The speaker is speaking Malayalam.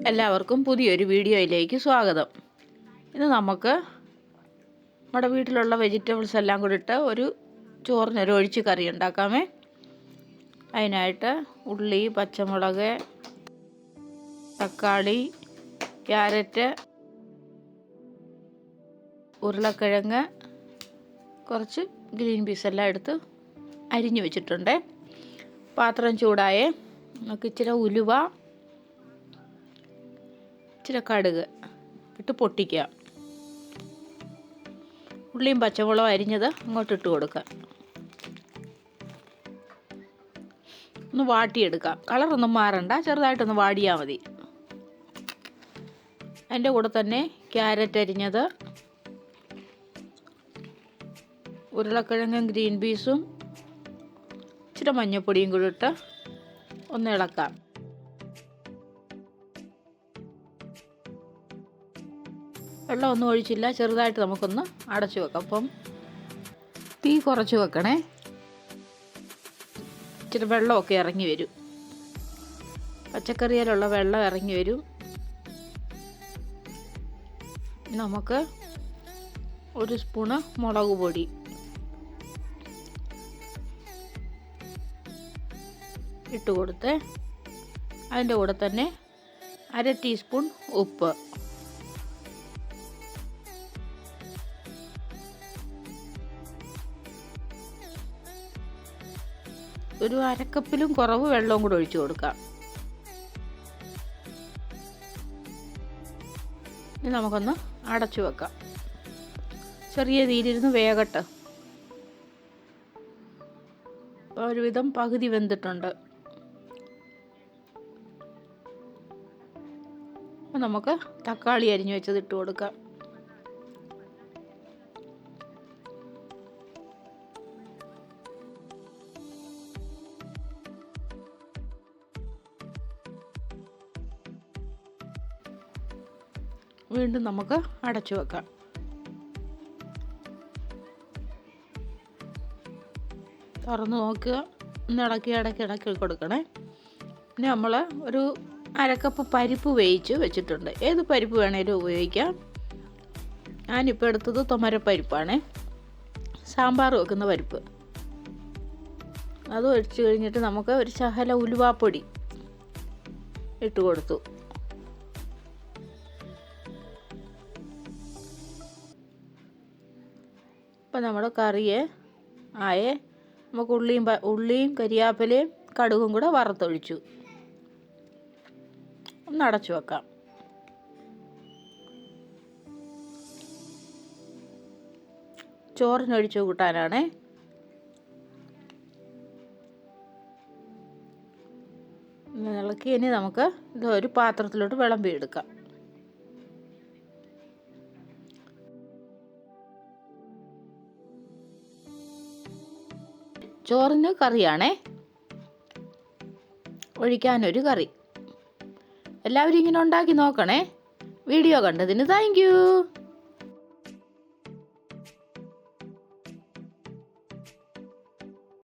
എല്ലാവർക്കും പുതിയൊരു വീഡിയോയിലേക്ക് സ്വാഗതം. ഇന്ന് നമുക്ക് നമ്മുടെ വീട്ടിലുള്ള വെജിറ്റബിൾസ് എല്ലാം കൂടി ഇട്ട് ഒരു ചോറിനൊരു ഒഴിച്ച് കറി ഉണ്ടാക്കാമേ. അതിനായിട്ട് ഉള്ളി, പച്ചമുളക്, തക്കാളി, ക്യാരറ്റ്, ഉരുളക്കിഴങ്ങ്, കുറച്ച് ഗ്രീൻ പീസ് എല്ലാം എടുത്ത് അരിഞ്ഞു വെച്ചിട്ടുണ്ട്. പാത്രം ചൂടായേ നമുക്ക് ഇച്ചിരി ഉലുവ, ഇച്ചിരി കടുക് ഇട്ട് പൊട്ടിക്കുക. ഉള്ളിയും പച്ചമുളകും അരിഞ്ഞത് അങ്ങോട്ട് ഇട്ട് കൊടുക്കുക. ഒന്ന് വാട്ടിയെടുക്കുക. കളറൊന്നും മാറണ്ട, ചെറുതായിട്ടൊന്ന് വാടിയാൽ മതി. അതിൻ്റെ കൂടെ തന്നെ ക്യാരറ്റ് അരിഞ്ഞത്, ഉരുളക്കിഴങ്ങും ഗ്രീൻ പീസും ഇച്ചിരി മഞ്ഞൾപ്പൊടിയും കൂടി ഇട്ട് ഒന്ന് ഇളക്കാം. വെള്ളമൊന്നും ഒഴിച്ചില്ല, ചെറുതായിട്ട് നമുക്കൊന്ന് അടച്ചു വെക്കാം. അപ്പം തീ കുറച്ച് വെക്കണേ. ഇച്ചിരി വെള്ളമൊക്കെ ഇറങ്ങി വരും, പച്ചക്കറിയിലുള്ള വെള്ളം ഇറങ്ങി വരും. നമുക്ക് ഒരു സ്പൂണ് മുളക് പൊടി, ഇട്ട് കൊടുത്ത് അതിൻ്റെ കൂടെ തന്നെ 1/2 ടീസ്പൂൺ ഉപ്പ്, ഒരു 1/2 കപ്പിലും കുറവ് വെള്ളവും കൂടെ ഒഴിച്ചു കൊടുക്കാം. ഇനി നമുക്കൊന്ന് അടച്ചു വെക്കാം. ചെറിയ തീയിലിരുന്ന് വേകട്ടെ. ഒരുവിധം പകുതി വെന്തിട്ടുണ്ട്. അപ്പം നമുക്ക് തക്കാളി അരിഞ്ഞു വെച്ചത് ഇട്ട് കൊടുക്കാം. വീണ്ടും നമുക്ക് അടച്ചു വെക്കാം. തുറന്ന് നോക്കുക, ഒന്ന് ഇടയ്ക്ക് കൊടുക്കണേ. പിന്നെ നമ്മൾ ഒരു 1/2 കപ്പ് പരിപ്പ് വേവിച്ച് വെച്ചിട്ടുണ്ട്. ഏത് പരിപ്പ് വേണേലും ഉപയോഗിക്കാം. ഞാനിപ്പോൾ എടുത്തത് തുമരപ്പരിപ്പാണ്, സാമ്പാർ വെക്കുന്ന പരിപ്പ്. അത് ഒഴിച്ച് കഴിഞ്ഞിട്ട് നമുക്ക് ഒരു ശകല ഉലുവാപ്പൊടി ഇട്ട് കൊടുത്തു. ഇപ്പം നമ്മുടെ കറിയെ ആയേ. നമുക്ക് ഉള്ളിയും കരിയാപ്പിലയും കടുകും കൂടെ വറുത്തൊഴിച്ചു. ഒന്ന് അടച്ചു വെക്കാം. ചോറിനൊഴിച്ച് കൂട്ടാനാണേ. ഇളക്കി ഇനി നമുക്ക് ഇത് ഒരു പാത്രത്തിലോട്ട് വിളമ്പിയെടുക്കാം. ചോറിന് കറിയാണേ, ഒഴിക്കാനൊരു കറി. എല്ലാവരും ഇങ്ങനെ ഉണ്ടാക്കി നോക്കണേ. വീഡിയോ കണ്ടതിന് താങ്ക് യു.